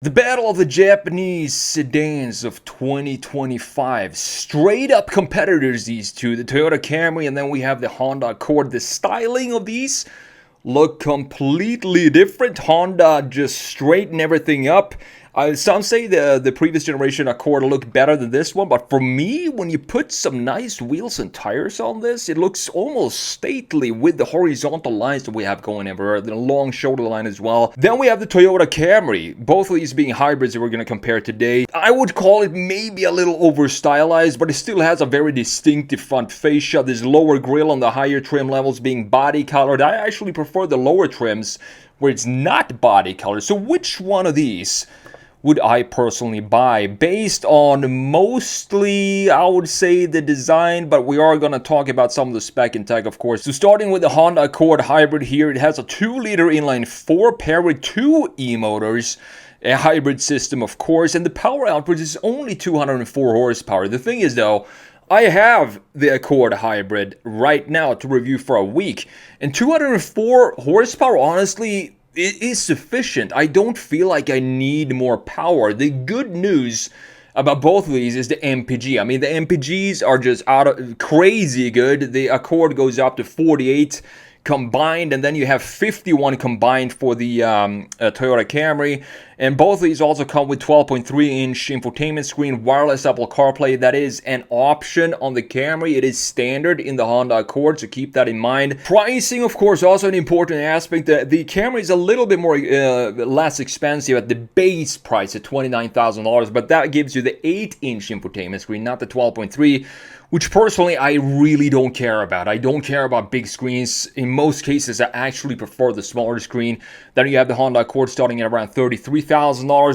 The battle of the Japanese sedans of 2025. Straight up competitors, these two. The Toyota Camry, and then we have the Honda Accord. The styling of these look completely different. Honda just straighten everything up. Some say the previous generation Accord looked better than this one, but for me, when you put some nice wheels and tires on this, it looks almost stately with the horizontal lines that we have going everywhere, the long shoulder line as well. Then we have the Toyota Camry, both of these being hybrids that we're going to compare today. I would call it maybe a little over stylized, but it still has a very distinctive front fascia. This lower grille on the higher trim levels being body colored. I actually prefer the lower trims where it's not body colored. So which one of these would I personally buy? Based on mostly, I would say, the design, but we are going to talk about some of the spec and tech, of course. So starting with the Honda Accord Hybrid here, it has a 2-liter inline-4 paired with 2 e-motors, a hybrid system, of course, and the power output is only 204 horsepower. The thing is, though, I have the Accord Hybrid right now to review for a week, and 204 horsepower, honestly, it is sufficient. I don't feel like I need more power. The good news about both of these is the MPG. I mean, the MPGs are just crazy good. The Accord goes up to 48 combined, and then you have 51 combined for the Toyota Camry. And both of these also come with 12.3-inch infotainment screen, wireless Apple CarPlay. That is an option on the Camry. It is standard in the Honda Accord, so keep that in mind. Pricing, of course, also an important aspect. The Camry is a little bit more less expensive at the base price at $29,000, but that gives you the 8-inch infotainment screen, not the 12.3, which personally I really don't care about. I don't care about big screens. In most cases, I actually prefer the smaller screen. Then you have the Honda Accord starting at around $33,000.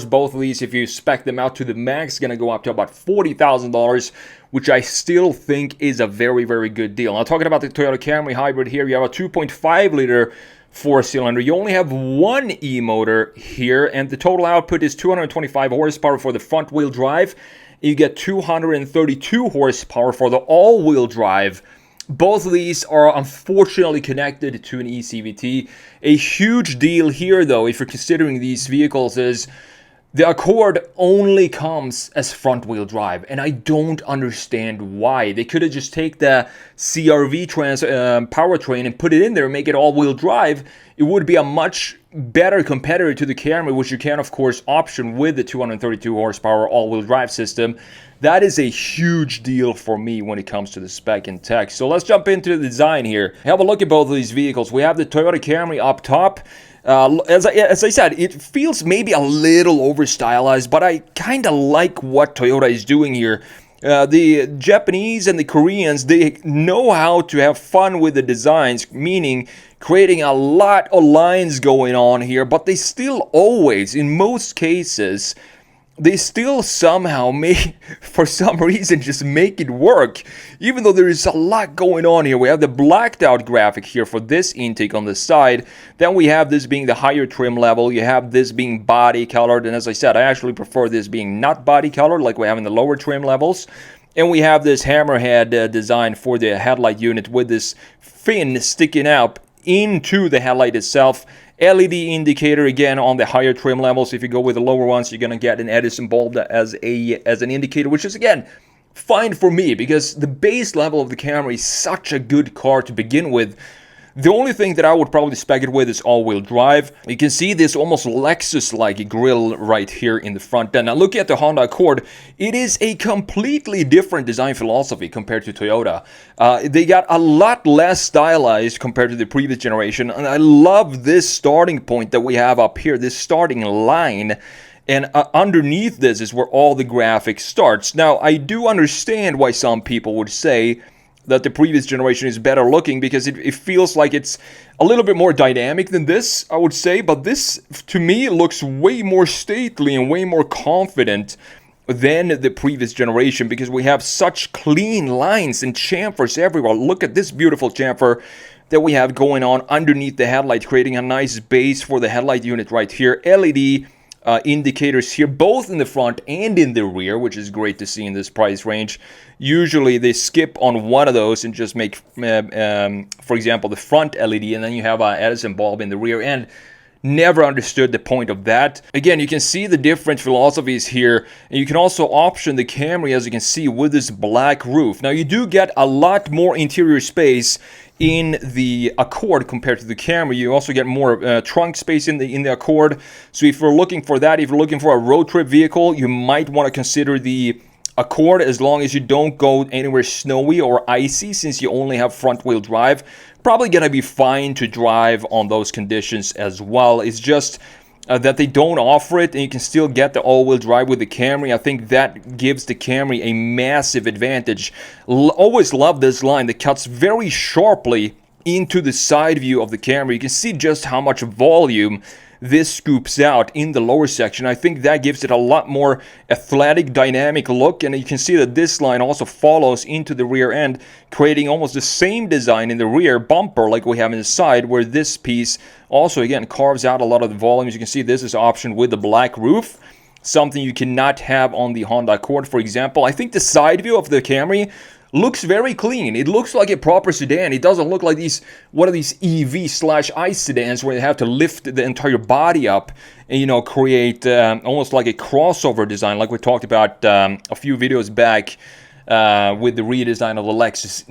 Both of these, if you spec them out to the max, going to go up to about $40,000, which I still think is a very, very good deal. Now, talking about the Toyota Camry Hybrid here, you have a 2.5-liter 4-cylinder. You only have one e-motor here, and the total output is 225 horsepower for the front-wheel drive. You get 232 horsepower for the all-wheel drive. Both of these are unfortunately connected to an eCVT. A huge deal here, though, if you're considering these vehicles, is the Accord only comes as front-wheel drive, and I don't understand why. They could have just taken the CRV powertrain and put it in there and make it all-wheel drive. It would be a much better competitor to the Camry, which you can, of course, option with the 232 horsepower all-wheel drive system. That is a huge deal for me when it comes to the spec and tech. So let's jump into the design here. Have a look at both of these vehicles. We have the Toyota Camry up top. As I said, it feels maybe a little over stylized, but I kind of like what Toyota is doing here. The Japanese and the Koreans, they know how to have fun with the designs, meaning creating a lot of lines going on here, but they still always, in most cases, they still somehow for some reason, just make it work. Even though there is a lot going on here. We have the blacked out graphic here for this intake on the side. Then we have this being the higher trim level. You have this being body colored. And as I said, I actually prefer this being not body colored like we have in the lower trim levels. And we have this hammerhead design for the headlight unit with this fin sticking out into the headlight itself. LED indicator again on the higher trim levels. If you go with the lower ones, you're going to get an Edison bulb as an indicator, which is again fine for me because the base level of the Camry is such a good car to begin with. The only thing that I would probably spec it with is all-wheel drive. You can see this almost Lexus-like grille right here in the front end. Now look at the Honda Accord. It is a completely different design philosophy compared to Toyota. They got a lot less stylized compared to the previous generation. And I love this starting point that we have up here, this starting line. And underneath this is where all the graphics starts. Now, I do understand why some people would say that the previous generation is better looking because it feels like it's a little bit more dynamic than this, I would say. But this, to me, looks way more stately and way more confident than the previous generation because we have such clean lines and chamfers everywhere. Look at this beautiful chamfer that we have going on underneath the headlight, creating a nice base for the headlight unit right here. LED indicators here, both in the front and in the rear, which is great to see in this price range. Usually they skip on one of those and just make, for example, the front LED, and then you have an Edison bulb in the rear end. Never understood the point of that. Again, you can see the different philosophies here, and you can also option the Camry, as you can see, with this black roof. Now, you do get a lot more interior space in the Accord compared to the Camry. You also get more trunk space in the Accord. So if you're looking for that, if you're looking for a road trip vehicle, you might want to consider the Accord, as long as you don't go anywhere snowy or icy, since you only have front wheel drive. Probably gonna be fine to drive on those conditions as well. It's just that they don't offer it, and you can still get the all-wheel drive with the Camry. I think that gives the Camry a massive advantage. Always love this line that cuts very sharply into the side view of the Camry. You can see just how much volume this scoops out in the lower section. I think that gives it a lot more athletic, dynamic look, and you can see that this line also follows into the rear end, creating almost the same design in the rear bumper like we have in the side, where this piece also, again, carves out a lot of the volume. As you can see, this is optioned with the black roof, something you cannot have on the Honda Accord, for example. I think the side view of the Camry looks very clean. It looks like a proper sedan. It doesn't look like one of these EV/ICE sedans where they have to lift the entire body up and, you know, create almost like a crossover design, like we talked about a few videos back with the redesign of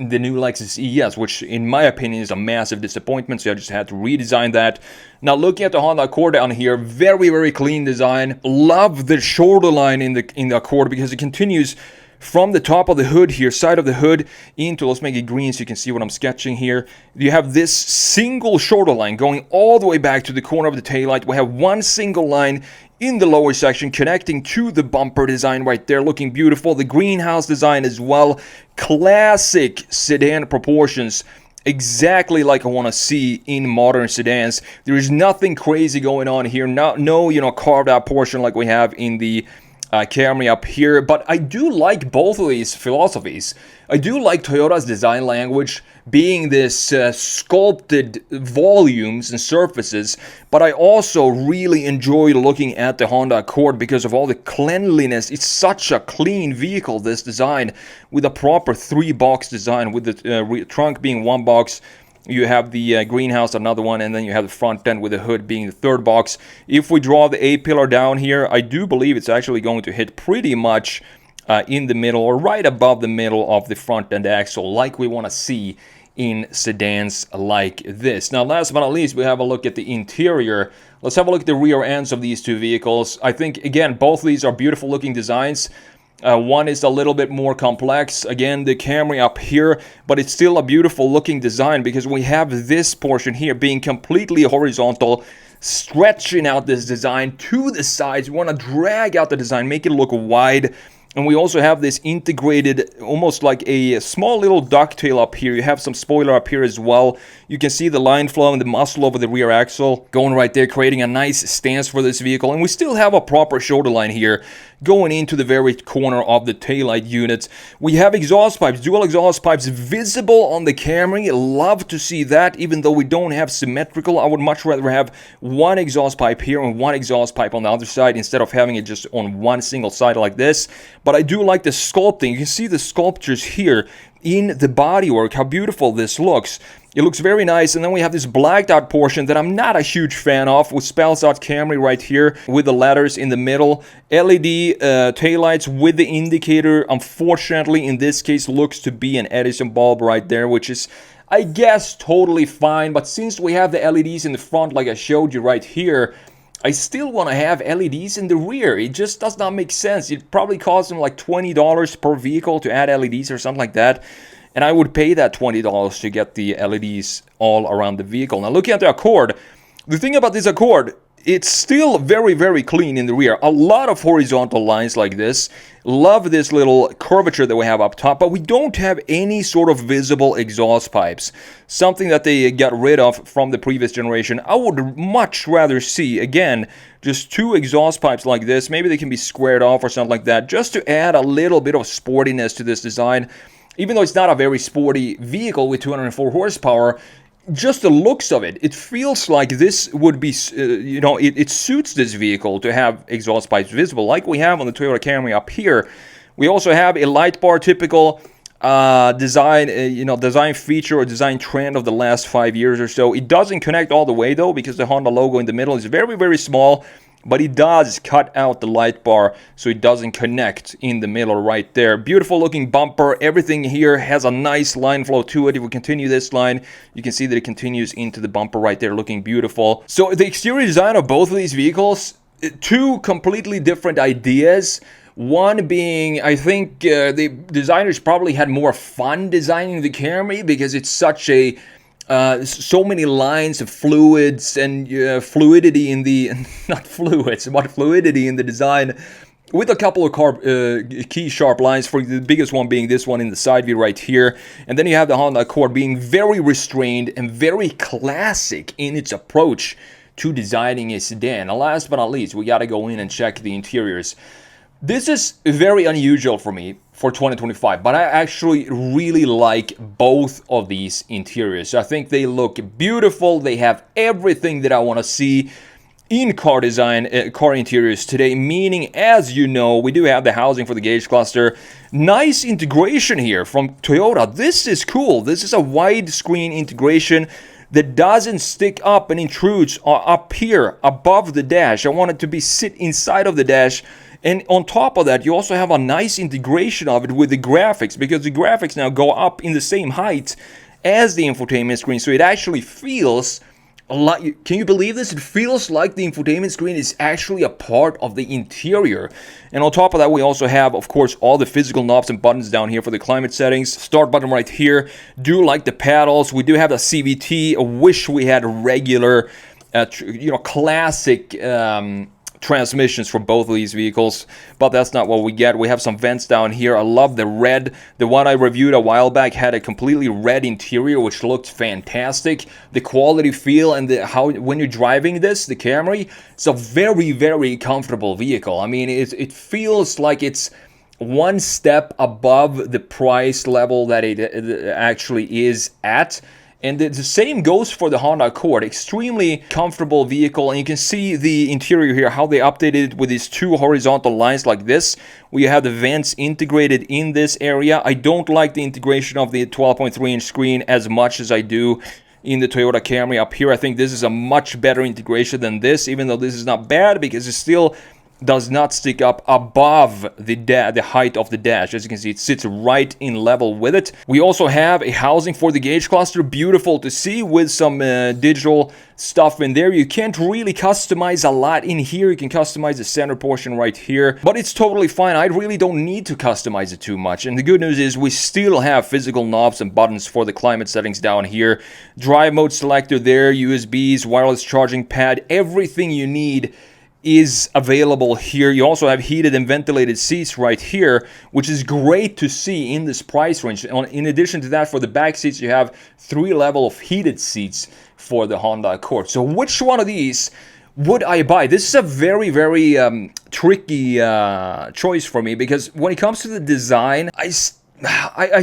the new Lexus ES, which in my opinion is a massive disappointment. So I just had to redesign that. Now, looking at the Honda Accord down here, very, very clean design. Love the shoulder line in the Accord, because it continues from the top of the hood here, side of the hood, into, let's make it green so you can see what I'm sketching here. You have this single shoulder line going all the way back to the corner of the taillight. We have one single line in the lower section connecting to the bumper design right there, looking beautiful. The greenhouse design as well. Classic sedan proportions. Exactly like I want to see in modern sedans. There is nothing crazy going on here. No, you know, carved out portion like we have in the Camry up here, but I do like both of these philosophies. I do like Toyota's design language being this sculpted volumes and surfaces, but I also really enjoy looking at the Honda Accord because of all the cleanliness. It's such a clean vehicle, this design, with a proper 3-box design, with the trunk being 1 box. You have the greenhouse, another one, and then you have the front end with the hood being the 3rd box. If we draw the A-pillar down here, I do believe it's actually going to hit pretty much in the middle, or right above the middle of the front end axle, like we want to see in sedans like this. Now, last but not least, we have a look at the interior. Let's have a look at the rear ends of these two vehicles. I think, again, both of these are beautiful looking designs. One is a little bit more complex, again, the Camry up here, but it's still a beautiful looking design, because we have this portion here being completely horizontal, stretching out this design to the sides. We want to drag out the design, make it look wide. And we also have this integrated, almost like a small little ducktail up here. You have some spoiler up here as well. You can see the line flow and the muscle over the rear axle going right there, creating a nice stance for this vehicle. And we still have a proper shoulder line here going into the very corner of the taillight unit. We have exhaust pipes, dual exhaust pipes visible on the Camry. Love to see that, even though we don't have symmetrical. I would much rather have one exhaust pipe here and one exhaust pipe on the other side, instead of having it just on one single side like this. But I do like the sculpting. You can see the sculptures here in the bodywork, how beautiful this looks. It looks very nice. And then we have this blacked out portion that I'm not a huge fan of, which spells out Camry right here with the letters in the middle. LED taillights with the indicator, unfortunately in this case, looks to be an Edison bulb right there, which is, I guess, totally fine. But since we have the LEDs in the front, like I showed you right here, I still want to have LEDs in the rear. It just does not make sense. It probably costs them like $20 per vehicle to add LEDs or something like that. And I would pay that $20 to get the LEDs all around the vehicle. Now, looking at the Accord, the thing about this Accord, it's still very, very clean in the rear. A lot of horizontal lines like this. Love this little curvature that we have up top, but we don't have any sort of visible exhaust pipes. Something that they got rid of from the previous generation. I would much rather see, again, just 2 exhaust pipes like this. Maybe they can be squared off or something like that, just to add a little bit of sportiness to this design. Even though it's not a very sporty vehicle with 204 horsepower, just the looks of it, it feels like this would be, you know, it suits this vehicle to have exhaust pipes visible, like we have on the Toyota Camry up here. We also have a light bar, typical design, design feature or design trend of the last 5 years or so. It doesn't connect all the way though, because the Honda logo in the middle is very, very small. But it does cut out the light bar, so it doesn't connect in the middle right there. Beautiful looking bumper. Everything here has a nice line flow to it. If we continue this line, you can see that it continues into the bumper right there, looking beautiful. So the exterior design of both of these vehicles, two completely different ideas. One being, I think the designers probably had more fun designing the Camry because it's such a so many lines of fluids and fluidity in the not fluids but fluidity in the design, with a couple of key sharp lines, for the biggest one being this one in the side view right here. And then you have the Honda Accord being very restrained and very classic in its approach to designing a sedan. And last but not least, we got to go in and check the interiors. This is very unusual for me for 2025, but I actually really like both of these interiors. I think they look beautiful. They have everything that I want to see in car design, car interiors today, meaning, as you know, we do have the housing for the gauge cluster. Nice integration here from Toyota. This is cool. This is a widescreen integration that doesn't stick up and intrudes up here above the dash. I want it to sit inside of the dash. And on top of that, you also have a nice integration of it with the graphics, because the graphics now go up in the same height as the infotainment screen. So it actually feels like, can you believe this? It feels like the infotainment screen is actually a part of the interior. And on top of that, we also have, of course, all the physical knobs and buttons down here for the climate settings. Start button right here. Do like the paddles. We do have the CVT. I wish we had regular, classic transmissions for both of these vehicles, but that's not what we get. We have some vents down here. I love the red. The one I reviewed a while back had a completely red interior, which looked fantastic. The quality feel and how when you're driving this, the Camry, it's a very, very comfortable vehicle. I mean, it feels like it's one step above the price level that it actually is at. And the same goes for the Honda Accord. Extremely comfortable vehicle. And you can see the interior here, how they updated it with these two horizontal lines like this. We have the vents integrated in this area. I don't like the integration of the 12.3-inch screen as much as I do in the Toyota Camry up here. I think this is a much better integration than this, even though this is not bad, because it still does not stick up above the height of the dash. As you can see, it sits right in level with it. We also have a housing for the gauge cluster. Beautiful to see, with some digital stuff in there. You can't really customize a lot in here. You can customize the center portion right here, but it's totally fine. I really don't need to customize it too much. And the good news is we still have physical knobs and buttons for the climate settings down here. Drive mode selector there, USBs, wireless charging pad, everything you need is available here. You also have heated and ventilated seats right here, which is great to see in this price range. In addition to that, for the back seats, you have 3 levels of heated seats for the Honda Accord. So which one of these would I buy? This is a very, very tricky choice for me, because when it comes to the design, I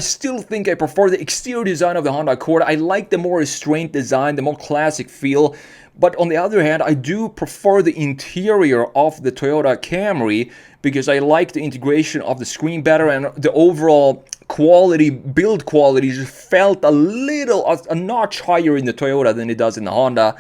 still think I prefer the exterior design of the Honda Accord. I like the more restrained design, the more classic feel. But on the other hand, I do prefer the interior of the Toyota Camry, because I like the integration of the screen better, and the overall quality, build quality, just felt a notch higher in the Toyota than it does in the Honda.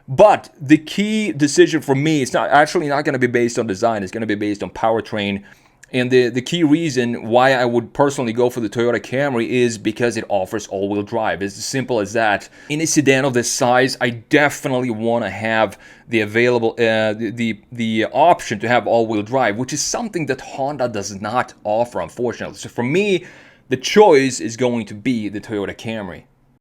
But the key decision for me is not going to be based on design. It's going to be based on powertrain. And the key reason why I would personally go for the Toyota Camry is because it offers all-wheel drive. It's as simple as that. In a sedan of this size, I definitely want to have the available the option to have all-wheel drive, which is something that Honda does not offer, unfortunately. So for me, the choice is going to be the Toyota Camry.